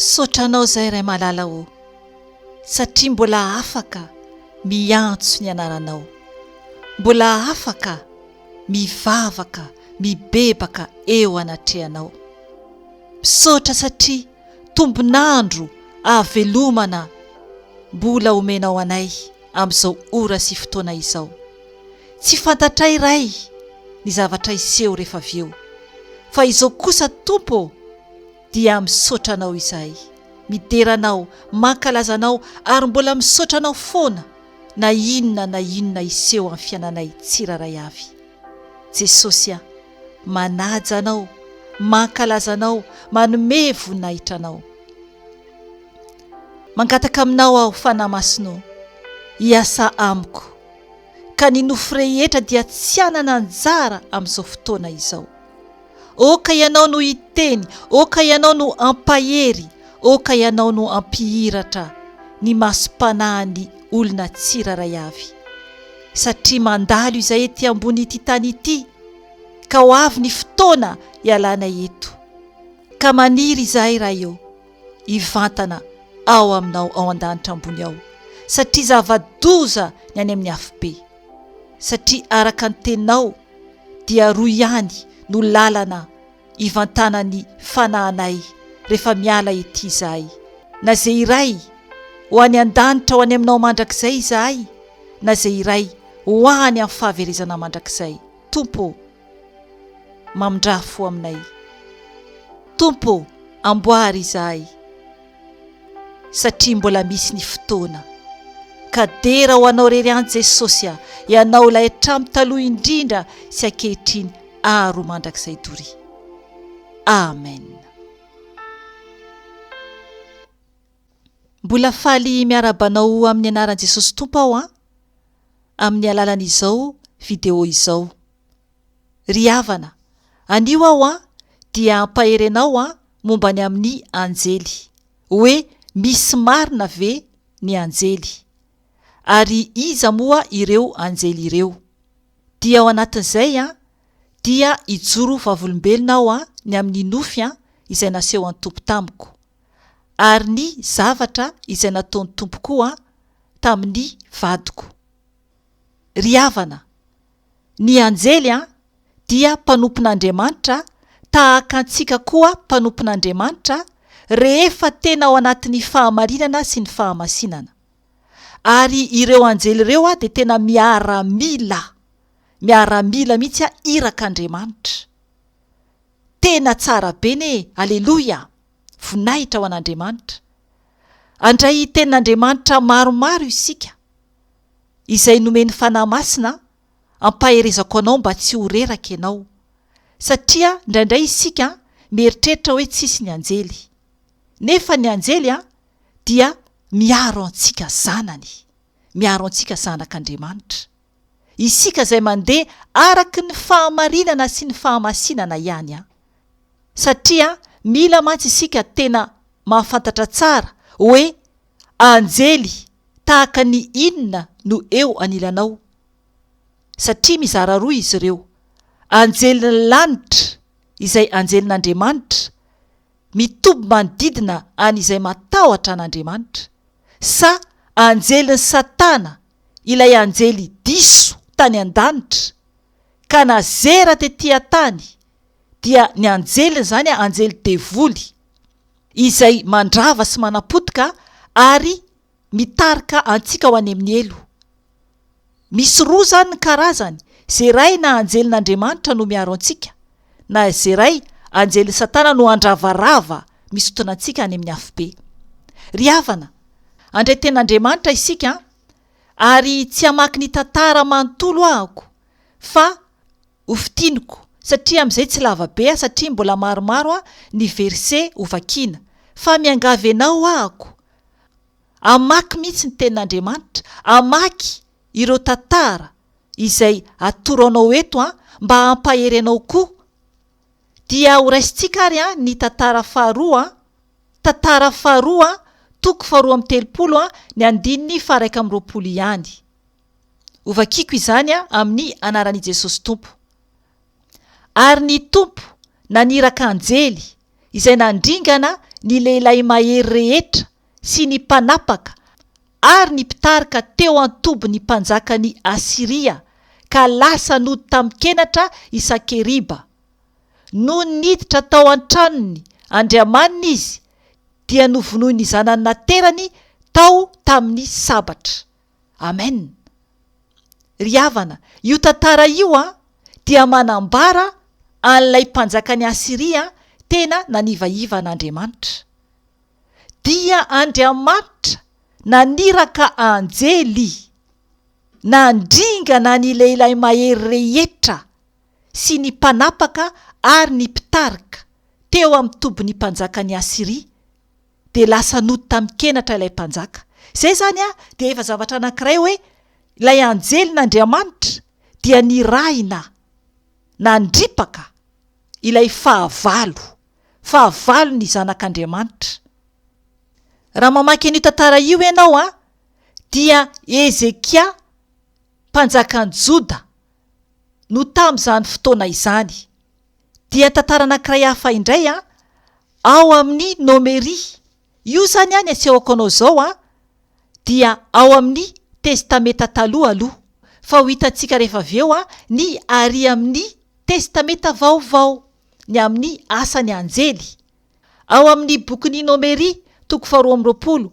Misaotra anao izay iray malala o, satria mbola afaka miantso ny anaranao, mbola afaka mivavaka, mibebaka eo anatrehanao. Misaotra satria tombonandro ahavelomana mbola omenao anay amin'izao ora sy fotoana izao. Tsy fantatray iray ny zavatra iseho rehefa avy eo, fa izao kosa Tompo dia misaotra anao izahay, mideranao, mankalazanao ary mbola misaotra anao foana na inona iseho amin'ny fiainanay tsiraray avy. Jesosy manaja anao, mankalazanao, manome voninahitra anao. Mangataka aminao aho fanahy masino, hiasa amiko, ka ny nofo rehetra dia tsy anana anjara amin'izao fotoana izao. Oka ianao no hiteny, oka ianao no ampahery, oka ianao no ampihiratra ny masom-panahin'ny olona tsiraray avy. Satria mandalo izay ety ambony ity tany ity, ka ho avy ny fotoana hialana eto. Ka maniry izahay raha eo, hivantana ao aminao ao an-danitra ambony ao, satria zava-doza ny any amin'ny hafobe. Satria araka ny teninao dia roa ihany no lalana hivantanany fanahinay rehefa miala ety izahay. Na zay iray ho any an-danitra ho any aminao mandrakizay izahay, na zay iray ho any amin'ny fahaverezana mandrakizay. Tompo, mamindrafo aminay. Tompo, amboary izahay, satria mbola misy ny fotoana. Ka dera ho anao rery any Jesosy, ianao ilay hatramin'ny taloha indrindra sy ankehitriny ary ho mandrakizay dory. Amen. Mbola faly miarabanao amin'ny anaran'i Jesosy Tompo aho amin'ny alalan'izao video izao. Ry havana, anio aho dia ampaherenao momba ny amin'ny anjely, hoe misy marina ve ny anjely, ary iza moa ireo anjely ireo. Dia ao anatin'izay dia ijoro vavolombelona aho ny amin'ny nofy izay naseho an'ny Tompo tamiko, ary ny zavatra izay nataon'ny Tompo koa tamin'ny vadiko. Ry havana, ny anjely dia mpanompon'Andriamanitra, tahaka antsika koa mpanompon'Andriamanitra rehefa tena ao anatin'ny fahamarinana sy ny fahamasinana. Ary ireo anjely ireo dia tena miaramila mihitsy irak'Andriamanitra. Tena tsara be ne, aleloia, voninahitra ho an'Andriamanitra. Andray tenin'Andriamanitra maromaro isika, izay nomeny fanahy masina ampaherezako anao mba tsy ho reraka ianao, satria indraindray isika mieritreritra hoe tsisy ny anjely, nefa ny anjely dia miaro antsika zanany, miaro antsika zanak'Andriamanitra. Isika izay mandeha araky ny fahamarinana sy ny fahamasinana ihany satria mila mantsy isika tena mahafantatra tsara hoe anjely tahaka ny inona no eo anilanao, satria mizara roa izy ireo: anjelin'ny lanitra izay anjelin'Andriamanitra mitoby manodidina an'izay matahotra an'Andriamanitra, sa anjelin'ny Satana, ilay anjely diso tany an-danitra ka nazera tetỳ tany. Dia ny anjeliny zany anjely devoly izay mandrava sy manapotika ary mitarika antsika ho any amin'ny elo. Misy roa zany ny karazany, zay iray na anjelin'Andriamanitra no miaro antsika, na zay iray anjelin'ny Satana no andravarava misotona antsika any amin'ny hafobe. Ry havana, andray ten'Andriamanitra isika, ary tsy hamaky ny tantara manontolo ahako, fa hofitiniko, satria amin'izay tsy lava be, satria mbola maromaro ny verse hovakiana, fa miangavy anao ahako, amaky mihitsy ny tenin'Andriamanitra, amaky ireo tantara izay atoro anao eto mba hampahery anao koa. Dia horaisintsika ary ny tantara faharoa, toko 2:30 ny andininy 1:20 ihany. Hovakiko izany amin'ny anaran'i Jesosy Tompo. Ary ny Tompo naniraka anjely izay nandringana ny lehilahy mahery rehetra sy ny mpanapaka ary ny mpitarika teo antobo ny mpanjakany Asiria ka lasa nody tamkenatra Isakeriba. No niditra tao an-tranony Andriamanina izy dia novonoy ny zanany naterany tao tamin'ny sabatra. Amen. Ry havana, io tantara io dia manambara an'ilay mpanjakany Asiria tena nanivaiva an'Andriamanitra. Dia Andriamanitra naniraka anjely nandringana ny lehilahy mahery rehetra sy ny mpanapaka ary ny mpitarika teo amin'ny tobony mpanjakany Asiria de lasa nody tamkenatra ilay mpanjaka. Zay zany dia efa zavatra anankiray hoe ilay anjelin'Andriamanitra dia niraina nandripaka ilay fahavalo ny zanak'Andriamanitra. Raha mamaky an'io tantara io ianao dia Ezekia mpanjakan'i Joda no tamin'izany fotoana izany. Dia tantara anankiray hafa indray ao amin'ny Nomery. Io zany ny asehoko anao zao dia ao amin'ny testameta taloha aloha, fa ho hitantsika rehefa avy eo ny ary amin'ny testameta vaovao, ny amin'ny Asan'ny Anjely. Ao amin'ny bokin'ny Nomery 12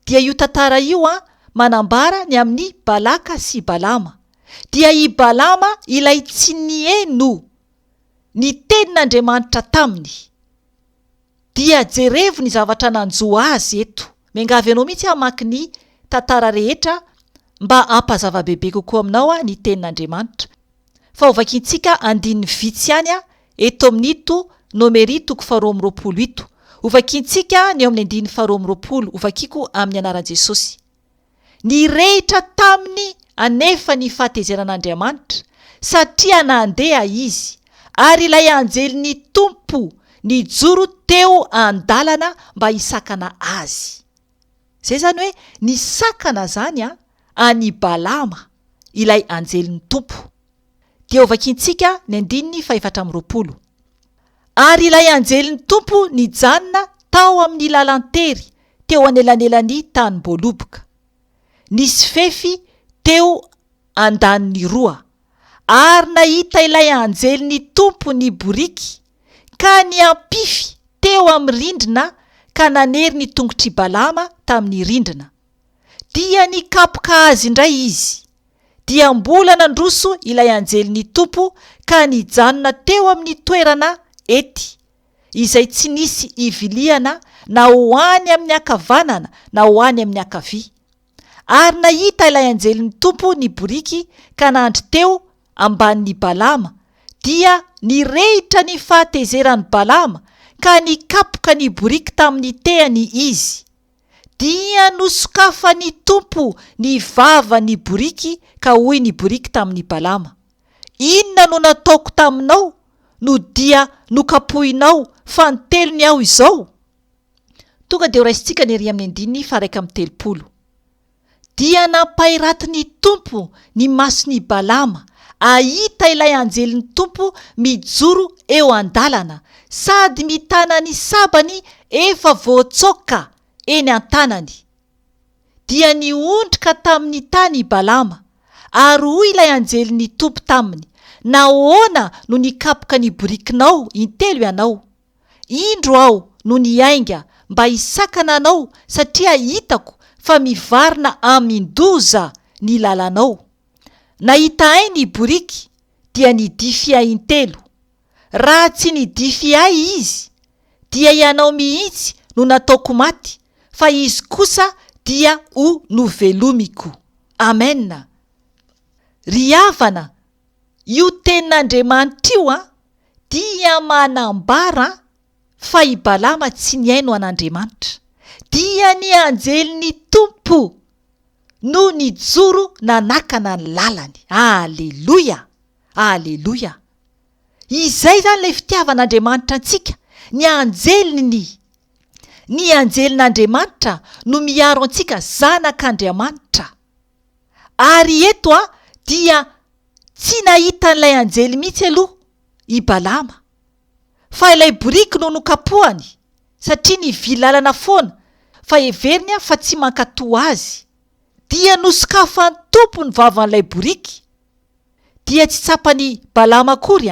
dia io tantara io manambara ny amin'ny Balaka sy Balama. Dia i Balama ilay tsy nieno ny tenin'Andriamanitra taminy. Dia jerevo ny zavatra nanjo azy eto. Mengavy anao mihitsy hamaky ny tantara rehetra mba ampazava bebe kokoa aminao ny tenin'Andriamanitra. Fa ho vakintsika andininy vitsy ihany eto amin'ito Nomery 12:28. Ho vakintsika ny eo amin'ny andininy 12:20. Ho vakiko amin'ny anaran'i Jesosy. Ny rehetra taminy anefa ny fahatezeran'Andriamanitra satria nandeha izy ary ilay anjelin'ny Tompo nijoro teo an-dalana mba hisakana azy. Zay zany hoe nisakana zany any Balama ilay anjelin'ny Tompo. Dia ho vakintsika ny andininy 14. Ary ilay anjelin'ny Tompo nijanona tao amin'ny lalantery teo anelanelan'ny tany-boaloboka. Nisy fefy teo andaniny roa ary nahita ilay anjelin'ny Tompo ny boriky ka ny ampify teo amin'ny rindrina ka nanery ny tongotry Balama tamin'ny rindrina. Dia nikapoka azy indray izy. Dia mbola nandroso ilay anjelin'ny Tompo ka nijanona teo amin'ny toerana ety izay tsy nisy iviliana na ho any amin'ny ankavanana na ho any amin'ny ankavia. Ary nahita ilay anjelin'ny Tompo ny boriky ka nandry teo ambanin'ny Balama. Dia nirehitra ny fahatezerany Balama ka nikapoka ny boriky tamin'ny tehany izy. Dia nosokafa ny Tompo ny vava ny boriky ka hoy ny boriky tamin'ny Balama: inona no nataoko taminao no dia nokapohinao fa nitelony aho izao? Tonga dia ho raisitsika ny ery amin'ny andininy 1:30. Dia nampairaty ny Tompo ny mason'ny Balama ahita ilay anjelin'ny Tompo mijoro eo an-dalana sady mitana ny sabany efa voatsoka eny an-tanany. Dia niondrika tamin'ny tany Balama ary hoy ilay anjelin'ny Tompo taminy: nahoana no nikapoka ny borikinao intelo ianao? Indro aho no niainga mba hisakana anao satria hitako fa mivarina amindoza ny lalanao. Nahita ahy ny boriky dia nidify ahy intelo. Raha tsy nidify ahy izy dia ianao mihitsy no nataoko maty, fa izy kosa dia ho novelomiko. Amen. Ry havana, io tenin'Andriamanitra io dia manambara fa i Balama tsy niaino an'Andriamanitra. Dia ny anjelin'ny Tompo no nijoro nanakana ny lalany. Aleluia! Aleluia! Izay zany ilay fitiavan'Andriamanitra antsika, ny anjelin'Andriamanitra no miaro antsika zanak'Andriamanitra. Ary eto dia tsy nahita n'ilay anjely mihitsy aloha i Balama, fa ilay boriky no nokapohany. satria ny vilalana foana fa everiny fa tsy mankatoa azy dia nosokafan'ny tompo ny vavan'ilay boriky dia tsy tsapany balama akory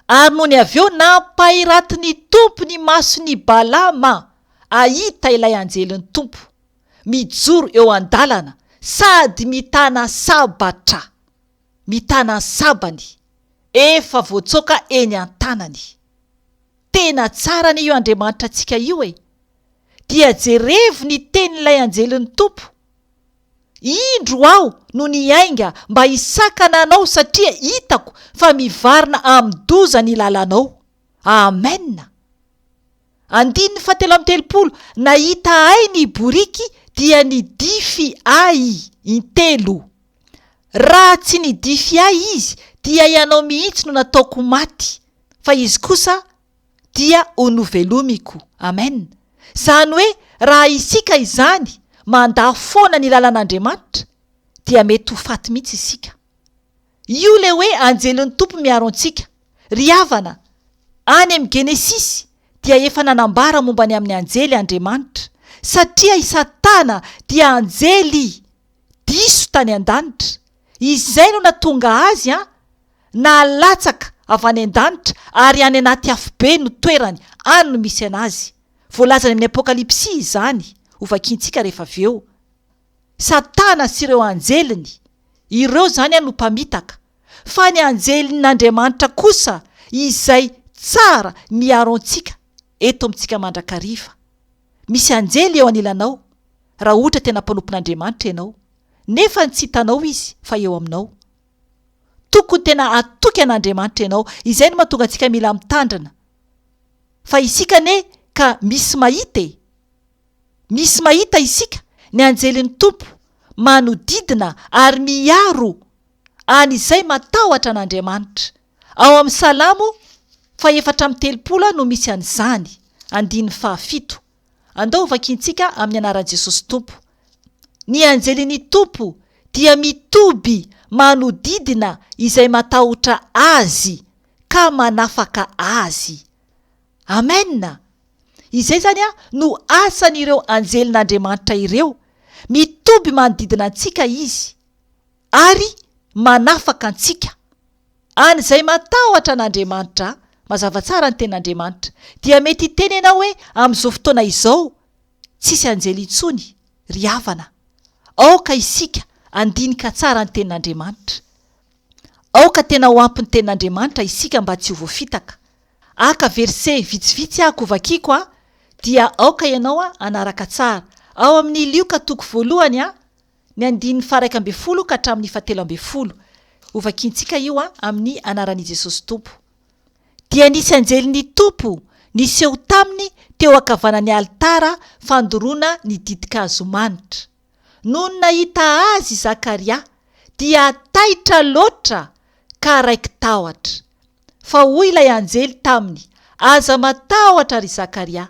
ary noho ny avy eo nampahiratiny tompo ny masony balama ahita ilay anjelin'ny tompo mijoro eo an-dalana sady mitana sabatra mitana sabany efa voatsoka eny an-tanany. Tena tsara ny io Andriamanitra antsika io dia jerevo ny tenin'ilay anjelin'ny tompo. Indro aho no niainga mba hisakana anao satria hitako fa mivarina amin'doza ny lalanao. Amen. 7:30 nahita ay ny boriky dia nidify ay intelo. Raha tsy nidify ay izy dia ianao mihitsy no nataoko maty fa izy kosa dia onovelomiko. Amen. Zany hoe raha isika izany manda foana ny lalan'Andriamanitra dia mety ho faty mihitsy isika. Io le hoe anjelin'ny tompo miaro antsika. Ry havana, any amin'ny Genesisy dia efa nanambara momba ny amin'ny anjely Andriamanitra satria i Satana dia anjely diso tany an-danitra. Izay no natonga azy nalatsaka avy any an-danitra ary any anaty afobe no toerany any no misy anazy. Voalazany amin'ny Apokalipsy izany hovakintsika rehefa avy eo. Satana sy ireo anjeliny, ireo zany no mpamitaka, fa ny Anjelin'Andriamanitra kosa izay tsara miaro antsika eto amintsika mandrakariva. Misy anjely eo Anilanao raha ohatra tena mpanompon'Andriamanitra ianao, nefa tsy hitanao izy fa eo aminao. Tokony tena atoky an'Andriamanitra ianao. Izay no mahatonga antsika mila mitandrina. Fa isika ka misy mahita isika ny anjelin'ny tompo manodidina ary miaro an'izay matahotra an'Andriamanitra. Ao amin'ny Salamo 4:30 no misy an'izany. 7. Andao vakintsika amin'ny anaran'i Jesosy Tompo. Ny Anjelin'I tompo dia mitoby manodidina izay matahotra azy ka manafaka azy. Amen. Izay zany no asan'ireo Anjelin'Andriamanitra ireo. Mitoby manodidina antsika izy ary manafaka antsika. An'izay matahotra an'Andriamanitra, mazava tsara ny tenin'Andriamanitra, dia mety hiteny ianao hoe amin'izao fotoana izao tsisy anjely intsony. Ry havana, aoka isika andinika tsara ny tenin'Andriamanitra. Aoka tena ho ampy ny tenin'Andriamanitra isika mba tsy ho voafitaka. Aka verse vitsivitsy vakiako dia aoka ianao anaraka tsara. Ao amin'ny Lioka toko voalohany ny 1:12 ka hatramin'ny 17. Hovakintsika io amin'ny anaran'i Jesosy Tompo. Dia nisy anjelin'I tompo niseho taminy teo ankavanan'ny alitara fandoroana ny didika azomanitra. Noho nahita azy Zakaria dia taitra loatra ka raiky tahotra. Fa hoy ilay anjely taminy, aza matahotra ry Zakaria,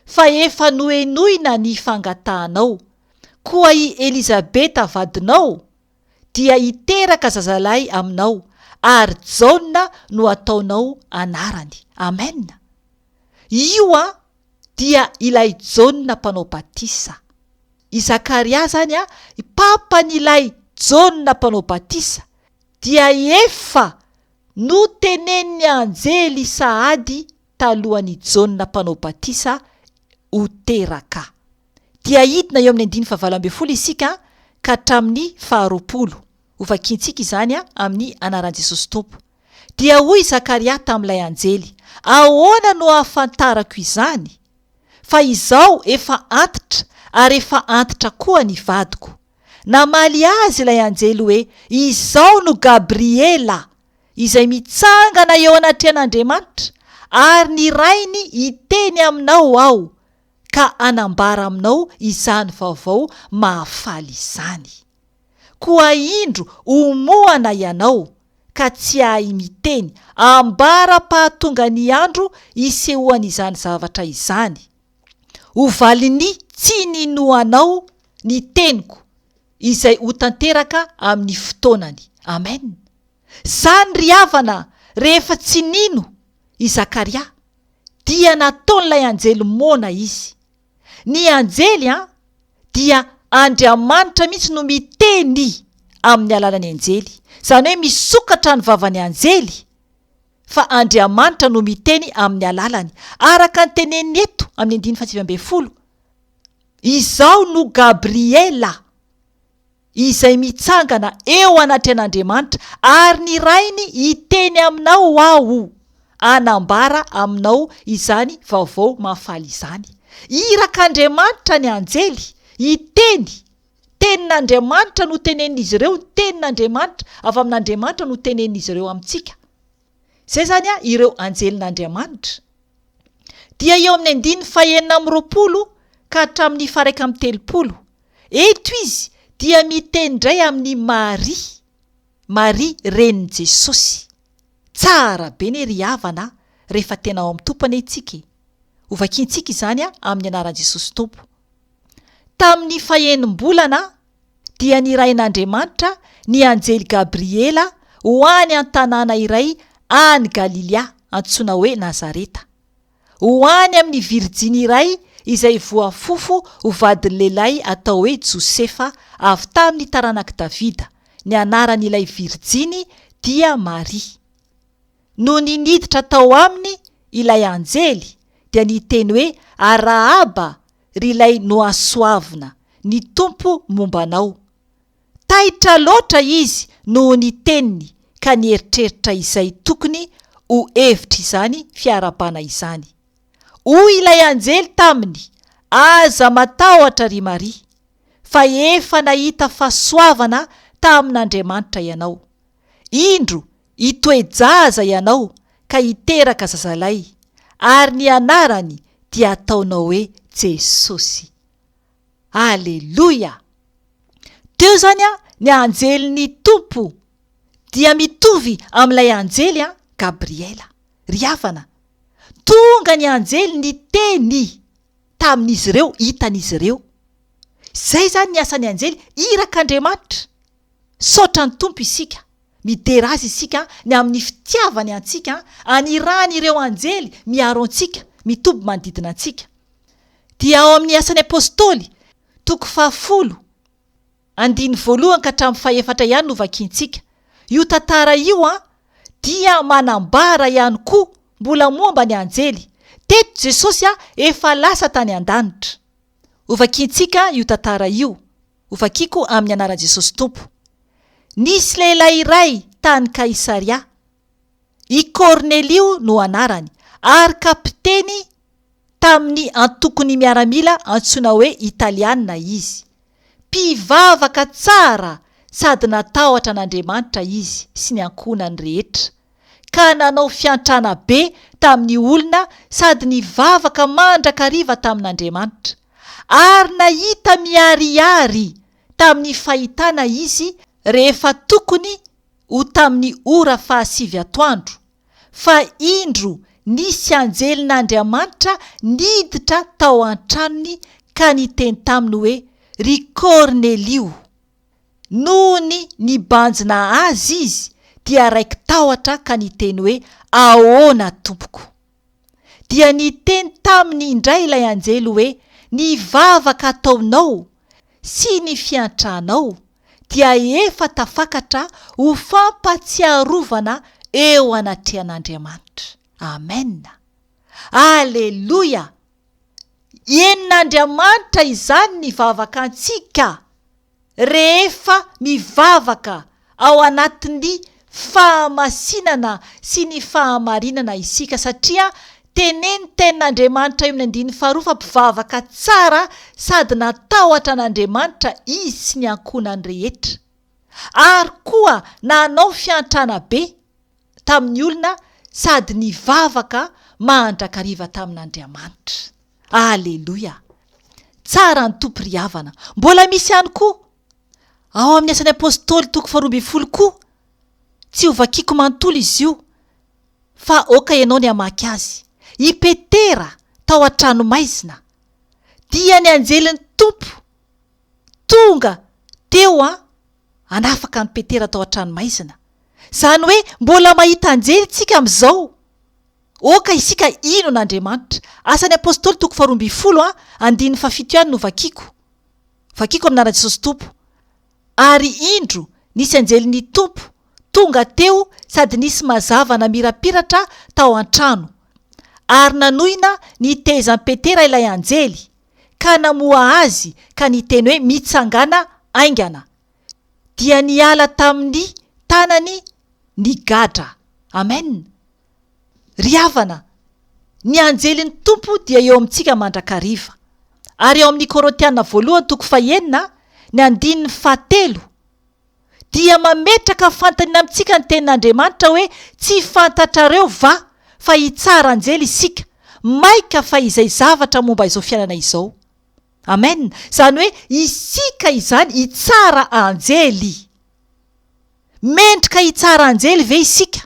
fa efa noenoina ny fangatahanao. Koa i Elizabeta vadinao dia hiteraka zazalahy aminao ary Jaona no ataonao anarany. Amen. Io dia ilay Jaona mpanao batisa. I Zakaria zany papan'ilay Jaona mpanao batisa dia efa notenen'ny anjely sahady talohan'ny Jaona mpanao batisa ho teraka. Dia hidina eo amin'ny 9:12 isika ka hatramin'ny 20. Hovakintsika izany amin'ny anaran'i Jesosy Tompo. Dia hoy Zakaria tamin'ilay anjely, ahoana no ahafantarako izany? Fa izaho efa antitra ary efa antitra koa ny vadiko. Namaly azy ilay anjely hoe, izaho no Gabriela izay mitsangana eo anatrehan'Andriamanitra ary ny rainy hiteny aminao aho ka anambara aminao izany vaovao mahafaly izany. Koa indro omoana ianao ka tsy ahy miteny, ambara-pahatonga ny andro isehoan'izany zavatra izany. Hovaliny tsy ninoanao ny teniko izay ho tanteraka amin'ny fotoanany. Amen. Zany ry havana, rehefa tsy nino i Zakaria dia nataon'ilay anjely mona izy. Ny anjely dia Andriamanitra mihitsy no miteny amin'ny alalan'ny anjely. Zany hoe misokatra ny vavan'ny anjely fa Andriamanitra no miteny amin'ny alalany. Araka ny teneniny eto amin'ny 9:20. Izao no Gabriela izay mitsangana eo anaty an'Andriamanitra ary ny rainy iteny aminao aho anambara aminao izany vaovao mahafaly izany. Iraka Andriamanitra ny anjely iteny, tenin'Andriamanitra no tenenin'izy ireo, tenin'Andriamanitra avy amin'Andriamanitra no tenenin'izy ireo amintsika. Zay zany ireo Anjelin'Andriamanitra. Dia eo amin'ny 9:20 ka hatramin'ny 1:30. Eto izy dia mitendray amin'ny Maria renin'i Jesosy. Tsara be ny ry havana rehefa tena ao amin'ny tompony itsika. Hovakintsika izany amin'ny anaran'i Jesosy Tompo. Tamin'ny 9 dia nirain'Andriamanitra ny anjely Gabriela ho any an-tanàna iray any Galilea antsoina hoe Nazareta. Ho any amin'ny Virjiny iray izay voafofo ho vadin'ny lehilahy atao hoe Josefa avy tamin'ny taranak'i Davida. Ny anaran'ilay Virjiny dia Maria. No niniditra tao aminy ilay anjely dia niteny hoe arahaba rilay noasoavina ny Tompo mombanao. Taitra loatra izy no niteniny ka nieritreritra izay tokony ho hevitra izany fiarabana izany. Hoy ilay anjely taminy, aza matahotra ry Maria, fa efa nahita fahasoavana tamin'Andriamanitra ianao. Indro itoejaza ianao ka hiteraka zazalahy, ary ny anarany dia ataonao hoe Jesosy. Aleluia! Teo zany ny anjelin'ny Tompo dia mitovy amin'ilay anjely Gabriela. Ry havana, tonga ny anjely niteny tamin'izy ireo, hitan'izy ireo. Zay zany ny asan'ny anjely, iraka Andriamanitra. Saotra ny Tompo isika, midera azy isika ny amin'ny fitiavany antsika, anirany ireo anjely miaro antsika, mitoby manodidina antsika. Dia ao amin'ny asan'ny Apostoly, 10 andiny 1 ka hatramin'ny 4 ihany no vakiantsika. Io tantara io dia manambara ihany koa mbola momba ny anjely. Teto Jesosy efa lasa tany an-danitra. Hovakiantsika io tantara io. Hovakiko amin'ny anaran'i Jesosy Tompo. Nisy lehilahy iray tany Kaisaria. I Kornelio no anarany, ary kapiteny tamin'ny antokony miaramila antsoina hoe Italiana izy. Mpivavaka tsara sady natahotra an'Andriamanitra izy sy ny ankonany rehetra. Ka nanao fiantrana be tamin'ny olona sady nivavaka mandrakariva tamin'Andriamanitra. Ary nahita miariary tamin'ny fahitana izy rehefa tokony ho tamin'ny ora 9 atoandro. Fa indro nisy Anjelin'Andriamanitra niditra tao an-tranony ka niteny taminy hoe ry Kornelio. Nony nibanjina azy izy dia raiky tahotra ka niteny hoe ahoana tompoko. Dia niteny taminy indray ilay anjely hoe nivavaka ataonao sy ny fiantranao dia efa tafakatra ho fampatsiarovana eo anatrehan'Andriamanitra. Amen. Aleluia! Enin'Andriamanitra izany nivavaka antsika rehefa mivavaka ao anatin'ny fahamasinana sy ny fahamarinana isika, satria tenin'Andriamanitra io amin'ny 2 fa mpivavaka tsara sady natahotra an'Andriamanitra izy sy ny ankonany rehetra. Ary koa nanao fiantrana be tamin'ny olona sady nivavaka mandrakariva tamin'Andriamanitra. Aleluia! Tsara ny Tompo ry havana. Mbola misy ihany koa ao amin'ny asan'ny Apostoly 12 koa. Tsy hovakiko manontolo izy io, fa oka ianao ny hamaky azy. I Petera tao an-trano maizina dia ny anjelin'ny Tompo tonga teo anafaka ny Petera tao an-trano maizina. Zany hoe mbola mahita anjely tsika amin'izao. Oka isika ino n'Andriamanitra. Asan'ny Apostoly 2:20 andiny fafitoany no vakiko amin'n'anarana Jesosy Tompo. Ary indro nisy anjelin'ny Tompo tonga teo sady nisy mazava namirapiratra tao an-trano. Ary nanohina nitezan'i Petera ilay anjely ka namoa azy ka niteny hoe mitsangana aingana. Dia niala tamin'ny tanany ny gadra. Amen. Ry havana, ny anjelin'ny Tompo dia eo amintsika mandrakariva. Ary eo amin'ny Korintiana Voalohany 9 ny andininy 7 dia mametraka fantanina amintsika ny tenin'Andriamanitra hoe tsy fantatrareo fa hitsara anjely isika, maika fa izay zavatra momba izao fiainana izao. Amen. Zany hoe isika izany hitsara anjely. Mendrika hitsara anjely ve isika?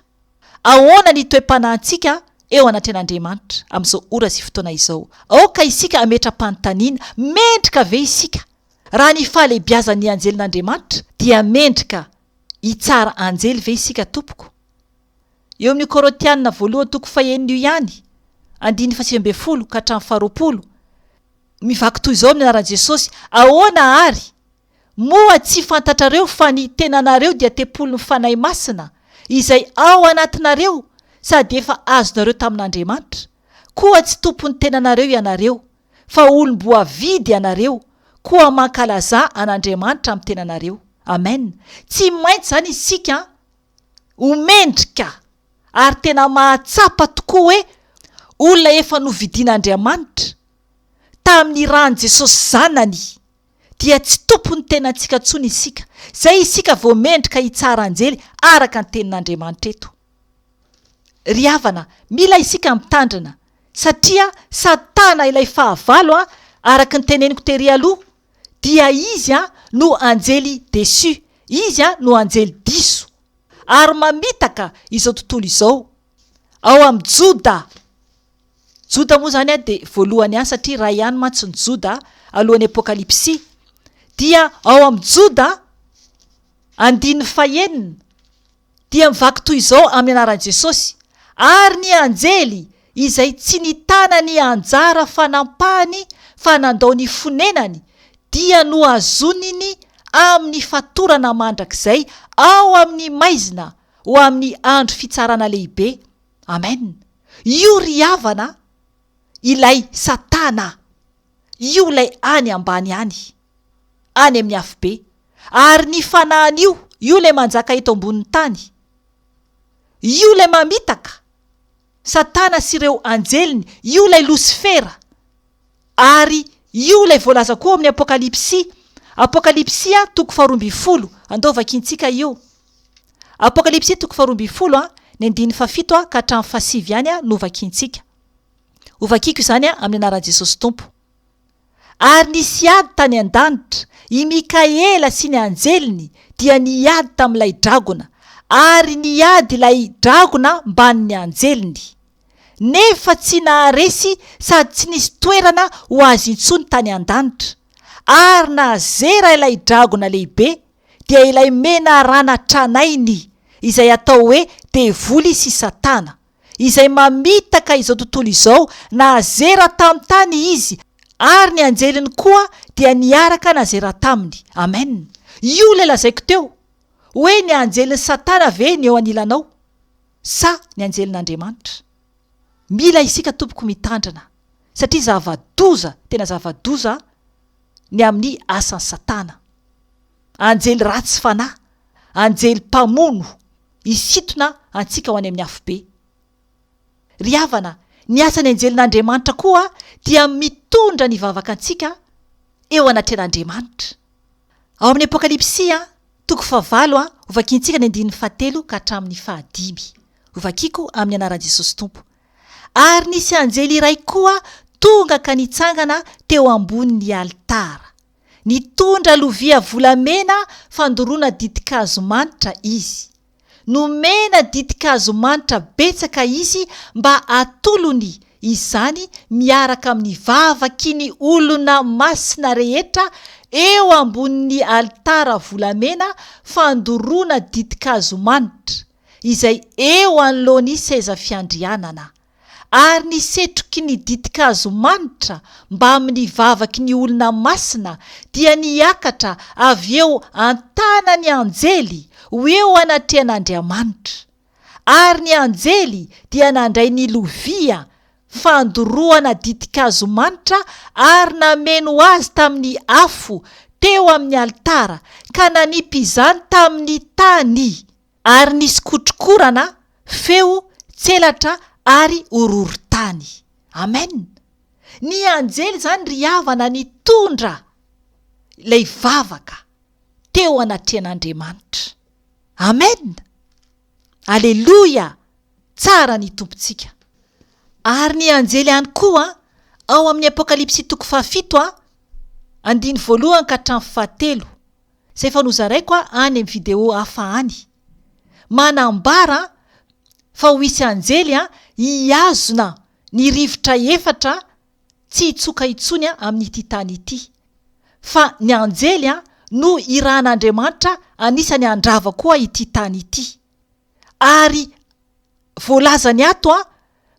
Ahoana ny toe-panahintsika eo anatin'Andriamanitra amin'izao ora sy fotoana izao? Aoka isika ametra-panontaniana, mendrika ve isika? Raha ny fahalebiazan'ny anjelin'Andriamanitra dia mendrika hitsara anjely ve isika tompoko? Eo amin'ny Korintiana Voalohany 1 ihany, andiny 9 ka hatramin'ny 20. Mivaky toy izao amin'ny anaran'i Jesosy, ahoana ary? Moa tsy fantatrareo fa ny tenanareo dia tempolon'ny fanahy masina izay ao anatinareo sady efa azonareo tamin'Andriamanitra. Koa tsy tompon'ny tenanareo ianareo, fa olom-boavidy ianareo, koa mankalaza an'Andriamanitra amin'ny tenanareo. Amen. Tsy maintsy zany isika homendrika ary tena mahatsapa tokoa hoe olona efa novidin'Andriamanitra tamin'ny rany Jesosy zanany dia tsy tompon'ny tenantsika ntsony isika. Zay isika vao mendrika hitsara anjely araka ny tenin'Andriamanitra eto. Ry havana, mila isika mitandrina satria Satana ilay fahavalo araka ny teneniko tery aloha dia izy no anjely desu, izy no anjely diso ary mamitaka izao tontolo izao. Ao amin'ny Joda moa zany dia voalohany ihany satria raha ihany mantsy ny Joda alohan'ny Apokalipsy. Dia ao amin'ny Joda andiny 9 dia mivaky toy izao amin'ny anaran'i Jesosy, ary ny anjely izay tsy nitana ny anjara fanampahany fa nandao ny fonenany dia noazoniny amin'ny fatorana mandrakizay ao amin'ny maizina ho amin'ny andro fitsarana lehibe. Amen. Io ry havana, ilay Satana, io ilay any ambany any amin'ny afobe. Ary ny fanahany io ilay manjaka eto ambonin'ny tany, io ilay mamitaka Satana sy ireo anjeliny, io ilay Lucifera. Ary io ilay voalaza koa amin'ny Apokalipsy 2:20. Andao vakintsika io. Apokalipsy 2:20 ny andiny 7 ka hatramin'ny 7 ihany no vakintsika. Ho vakiko izany amin'ny anaran'i Jesosy Tompo. Ary nisy ady tany an-danitra, i Mikaela sy ny anjeliny dia niady tamin'ilay dragona, ary niady ilay dragona mban'ny anjeliny. Nefa tsy naharesy sady tsy nisy toerana ho azy intsony tany an-danitra. Ary nazera ilay dragona lehibe dia ilay mena rana tranainy izay atao hoe devoly sy Satana, izay mamitaka izao tontolo izao. Nazera tamin'ny tany izy, ary ny anjeliny koa dia niaraka nazera taminy. Amen. Io ilay lazaiko teo hoe ny anjelin'ny Satana ve ny eo Anilanao sa ny anjelin'Andriamanitra? Mila isika tompoko mitandrina satria zava-doza, tena zava-doza ny amin'ny asan'ny Satana. Anjely ratsy fanahy, anjely mpamono, isitona antsika ho any amin'ny afobe. Ry havana, ny asan'ny anjelin'Andriamanitra koa dia mitondra ny vavaka antsika eo anatin'Andriamanitra. Ao amin'ny Apokalipsy 9 hovakintsika ny andiny 7 ka hatramin'ny 5. Hovakiko amin'ny anaran'i Jesosy Tompo. Ary nisy anjely iray koa tonga ka nitsangana teo ambonin'ny alitara, nitondra lovia volamena fandoroana didikazo manitra izy. Nomena didikazo manitra betsaka izy mba atolony izany miaraka amin'ny vavaky ny olona masina rehetra eo ambonin'ny alitara volamena fandoroana didikazo manitra izay eo anoloan'ny seza fiandrianana. ary nisetroky ny ditikazo manitra mba amin'ny vavaky ny olona masina dia niakatra avy eo an-tanany anjely ho eo anatrian'Andriamanitra. Ary ny anjely dia nandray ny lovia fandoroana ditikazo manitra ary nameno azy tamin'ny afo teo amin'ny alitara ka nanipy izany tamin'ny tany. Ary nisy kotrokorana, feo, tselatra ary horohorontany. Amen. Ny anjely zany ry havana nitondra ilay vavaka teo anatrian'Andriamanitra. Amen. Aleluia. Tsara ny tompontsika. Ary ny anjely ihany koa ao amin'ny Apokalipsy 7 andiny voalohany ka hatramin'ny 7. Zay efa nozaraiko any amin'ny video hafa any. Manambara fa ho isy anjely hiazona ny rivotra 4 tsy hitsoka intsony amin'ity tany ity. Fa ny anjely no irahan'Andriamanitra anisany andrava koa ity tany ity. Ary voalazany ato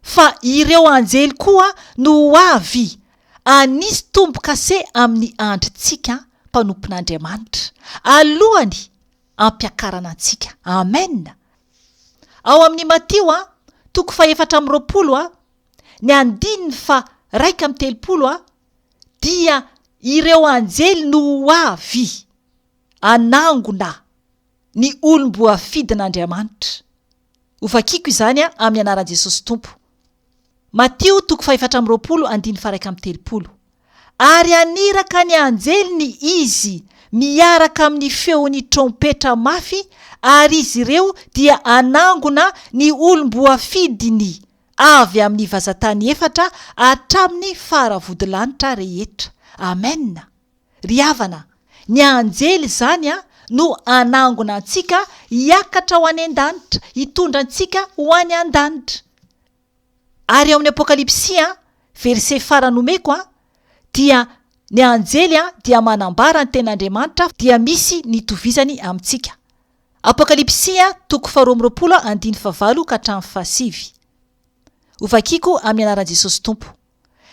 fa ireo anjely koa no avy anisy tombo-kase amin'ny andrintsika mpanompon'Andriamanitra alohany ampiakarana antsika. Amen. Ao amin'ny Matio 4:20 ny 1:30 dia ireo anjely no avy anangona ny olom-boafidin'Andriamanitra. Ovakiko izany amin'ny anaran'i Jesosy Tompo. Matio 4:20 Ary aniraka ny anjeliny izy miaraka amin'ny feon'ny trompetra mafy, ary izy ireo dia anangona ny olom-boafidiny avy amin'ny vazantany 4 hatramin'ny faharavodilanitra rehetra. Amen. Ry havana, ny anjely zany no anangona antsika hiakatra ho any an-danitra, hitondra antsika ho any an-danitra. Ary ao amin'ny Apokalipsy verset farany nomeko dia ny anjely dia manambara ny ten'Andriamanitra dia misy nitovizany amintsika. Apokalipsy 2:20 ka hatramin'ny 7. Ovakiko amin'ny anaran'i Jesosy Tompo.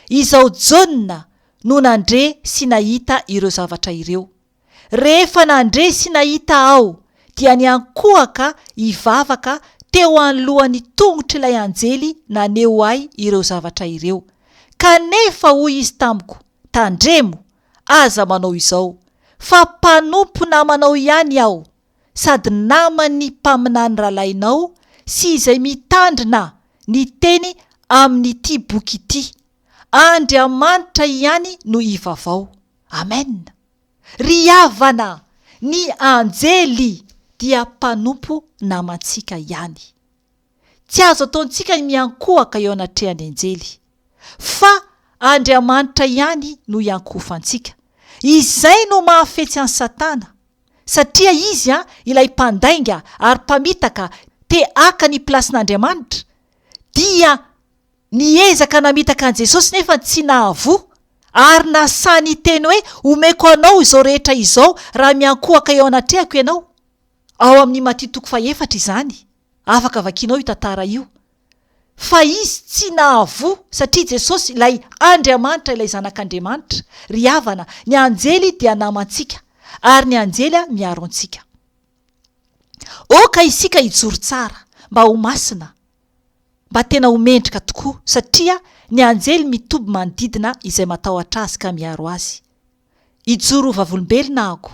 Izao Jona no nandre sy nahita ireo zavatra ireo. Rehefa nandre sy nahita aho dia niankohaka hivavaka teo anoloan'ny tongotry ilay anjely naneo ahy ireo zavatra ireo. Kanefa hoy izy tamiko, tandremo, aza manao izao, fa mpanompo namanao ihany aho, sady naman'ny mpaminany rahalainao sy izay mitandrina ny teny amin'ity boky ity. Andriamanitra ihany no ivavao. Amen. Ry havana, ny anjely dia mpanompo namantsika ihany. Tsy azo ataontsika ny miankohaka eo anatrehan'ny anjely, fa Andriamanitra ihany no iankofantsika. Izay no mahafetsy an'i Satana, satria izy ilay mpandainga ary mpamitaka te aka ny plasin'Andriamanitra, dia niezaka namitaka an' Jesosy nefa tsy nahavoa, ary nasany teny hoe omeko anao izao rehetra izao raha miankohaka eo anatrehako ianao. Ao amin'ny Matio 4 izany, afaka vakianao io tantara io. Fa izy tsy nahavoa satria Jesosy ilay Andriamanitra, ilay zanak'Andriamanitra. Ry havana, ny anjely dia namantsika ary ny anjely miaro antsika. Oka isika hijoro tsara mba ho masina, mba tena ho mendrika tokoa, satria ny anjely mitoby manodidina izay matahotra azy ka miaro azy. Hijoro vavolombelona ako,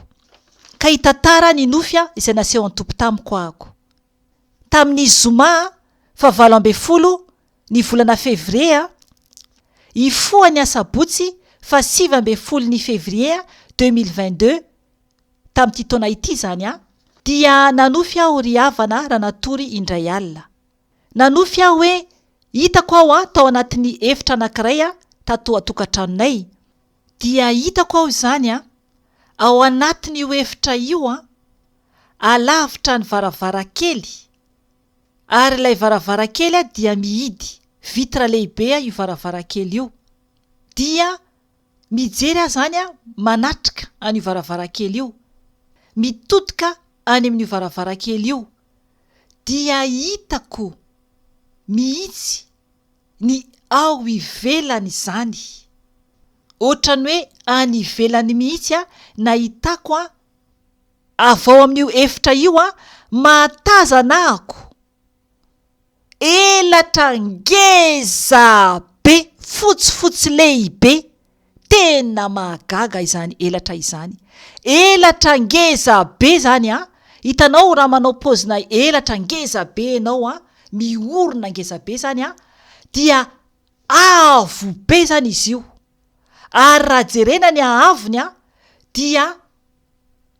ka hitantara ny nofia izay naseho an-tompo tamiko ako. Tamin'ny zoma 20 ny volana fevria, hifoany asabotsy 7 ny fevria 2022, tamin'ity taona ity zany dia nanofy aho ry havana raha natory indray alina. Nanofy aho hoe hitako aho tao anatin'ny efitra anankiray tato atokantranonay. Dia hitako aho zany ao anatin'io efitra io alavitra ny varavarakely, ary ilay varavarakely dia mihidy vitra lehibe io varavarakely io. Dia mijery aho zany manatrika an'io varavarakely io, mitotoka any amin'io varavarakely io. Dia hitako mihitsy ny ao ivelany izany. Ohatrany hoe any ivelany mihitsy nahitako avao amin'io efitra io mahatazana ako elatra ngezabe fotsifotsy lehibe, tena mahagaga izany elatra izany. Elatra ngezabe zany hitanao raha manao pozina elatra ngezabe ianao miorona ngezabe zany dia avo be zany izy io, ary raha jerenany avony dia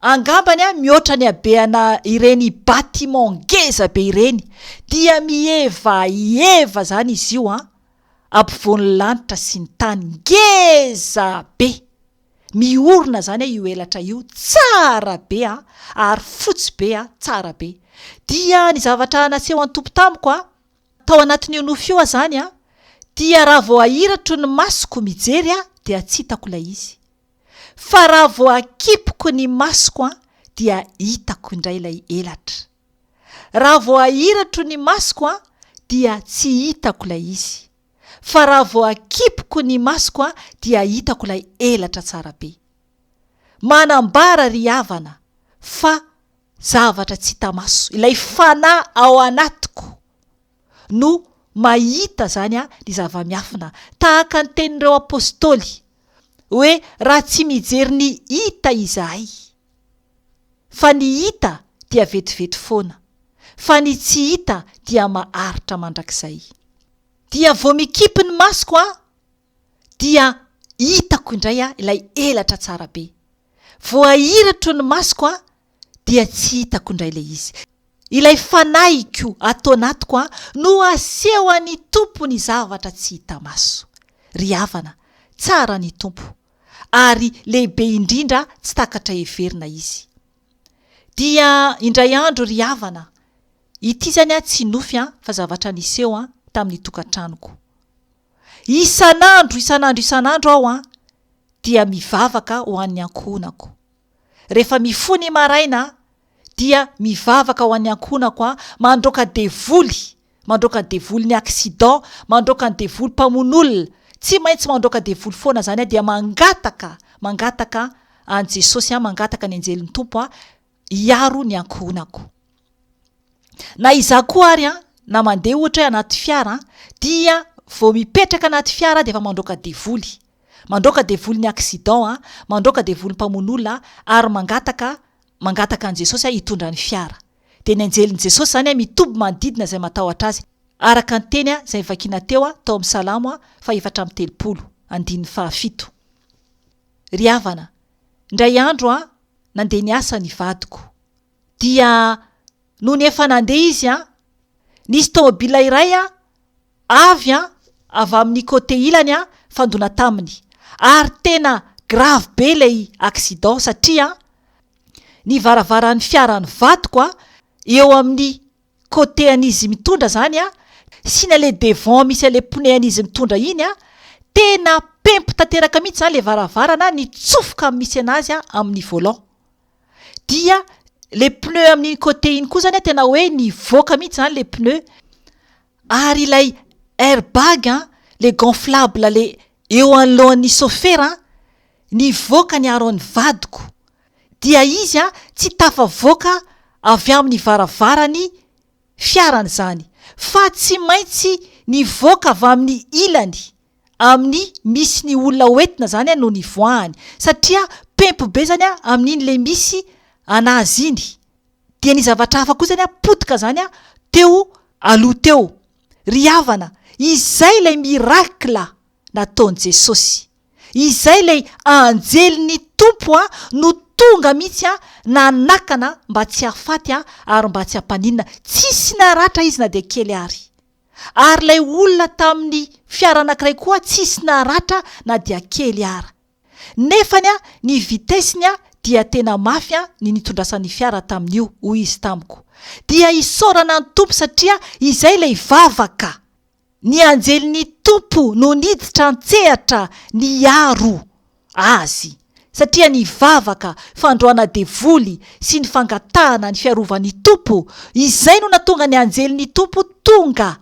angambany mihoatra ny habeana ireny bâtiment ngezabe ireny, dia mieva zany izy io ampovoan'ny lanitra sy ny tany ngezabe. Miorona zany io elatra io tsara be ary fotsy be tsara be. Dia ny zavatra naseho an-tompo tamiko tao anatin'io nofo io zany dia raha vao ahiratro ny masoko mijery dia tsy hitako ilay izy, fa raha vao akipoko ny masoko dia hitako indray ilay elatra. Raha vao ahiratro ny masoko dia tsy hitako ilay izy, fa raha vao akipoko ny masoko dia hitako ilay elatra tsara be. Manambara ry havana fa zavatra tsy hita maso, ilay fanahy ao anatiko no mahita zany ny zava-miafina, tahaka ny tenin'ireo apôstoly hoe raha tsy mijery ny hita izahay, fa ny hita dia vetivety foana, fa ny tsy hita dia maharitra mandrakizay. Dia vao mikipy ny masoko dia hitako indray ilay elatra tsara be. Vao ahiratro ny masoko dia tsy hitako indray ilay izy. Ilay fanahiko atao anatiko no aseho any Tompo ny zavatra tsy hita maso. Ry havana, tsara ny Tompo, ary lehibe indrindra tsy takatra heverina izy. Dia indray andro ry havana, ity zany tsy nofy fa zavatra niseho tamin'ny tokantranoko. Isanandro aho dia mivavaka ho an'ny ankohonako. Rehefa mifony maraina dia mivavaka ho an'ny ankohonako mandroaka devoly ny accident, mandroaka ny devoly mpamon'olona. Tsy maintsy mandroaka devoly foana zany dia mangataka an Jesosy, mangataka ny Anjelin'ny Tompo hiaro ny ankohonako. Na izaho koa ary na mandeha ohatra hoe anaty fiara dia vao mipetraka anaty fiara dia efa mandroaka devoly ny accident, mandroaka devoly mpamon'olona, ary mangataka an Jesosy hitondra ny fiara. Dia ny Anjelin'i Jesosy zany mitoby manodidina izay matahotra azy, araka ny teny izay vakiana teo tao amin'ny Salamo 4:7. Ry havana, indray andro nandeha niasa ny vadiko, dia noho ny efa nandeha izy nisy tômôbila iray avy amin'ny côté ilany fandona taminy, ary tena grave be ilay accident satria ny varavaran'ny fiaran'ny vadiko eo amin'ny côté an'izy mitondra zany sy na le devant misy le pneu an'izy mitondra iny tena pempo tanteraka mihitsy zany le varavarana nitsofoka misy anazy amin'ny volant. Dia le pneu amin'ny côté iny koa zany tena hoe nivoaka mihitsy zany le pneu, ary ilay airbag le gonflable le eo anoloan'ny chauffeur nivoaka ny aron'ny vadiko. Dia izy tsy tafavoaka avy amin'ny varavarany fiarany zany, fa tsy maintsy nivoaka avy amin'ny ilany, amin'ny misy ny olona hoentina zany no nivoahany, satria pempo be zany amin'iny le misy anazy iny. Dia ny zavatra hafa koa zany potika zany teo aloha teo. Ry havana, izay ilay mirakla nataon'i Jesosy, izay ilay Anjelin'I Tompo no tonga mihitsy nanakana mba tsy hafaty ary mba tsy hampaninina, tsisy naratra izy na dia kely ary ilay olona tamin'ny fiara anankiray koa tsisy naratra na dia kely ary. Nefany ny vitesiny dia tena mafy ny nitondrasan'ny fiara tamin'io hoy izy tamiko. Dia isaorana ny Tompo satria izay ilay vavaka, ny Anjelin'I Tompo no niditra an-tsehatra niaro azy, satria ny vavaka, fandroana devoly sy ny fangatahana ny fiarovan'ny Tompo, izay no natonga ny Anjelin'I Tompo tonga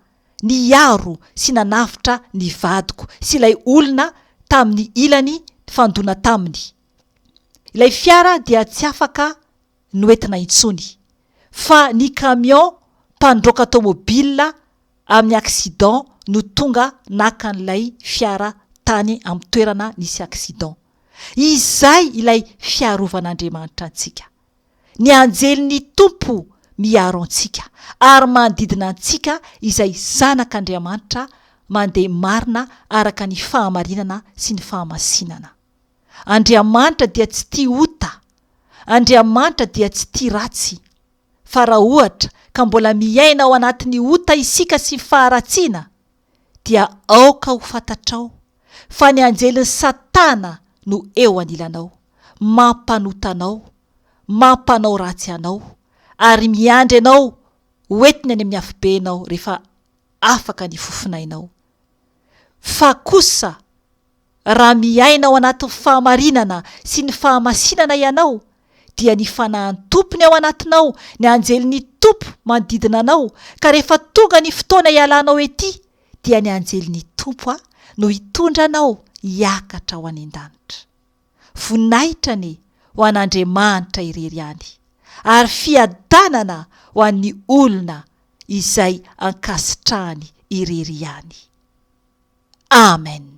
niaro sy nanafitra ny vadiko sy ilay olona tamin'ny ilany fandona taminy. Ilay fiara dia tsy afaka noentina intsony, fa ny camion mpandroaka tomobila amin'ny accident no tonga nakan'ilay fiara tany amin'ny toerana nisy accident. Izay ilay fiarovan'Andriamanitra antsika. Ny anjelin'ny Tompo miaro antsika ary manodidina antsika izay zanak'Andriamanitra mandeha marina araka ny fahamarinana sy ny fahamasinana. Andriamanitra dia tsy tia ota. Andriamanitra dia tsy tia ratsy. Fa raha ohatra ka mbola miaina ao anatin'ny ota isika sy faharatsiana, dia aoka ho fantatrao fa ny anjelin'ny Satana no eo anilanao, mampanotanao, mampanao ratsy anao, ary miandry anao hoentiny any amin'ny afobenao rehefa afaka ny fofinainao. Fa kosa raha miaina ao anatin'ny fahamarinana sy ny fahamasinana ianao, dia ny fanahin'ny tompony ao anatinao, ny anjelin'ny Tompo manodidina anao, ka rehefa tonga ny fotoana ialanao ety, dia ny anjelin'ny Tompo no hitondra anao hiakatra ho any an-danitra. Voninahitra ho an'Andriamanitra irery any, ary fiadanana ho an'ny olona izay ankasitrahany irery any. Amen.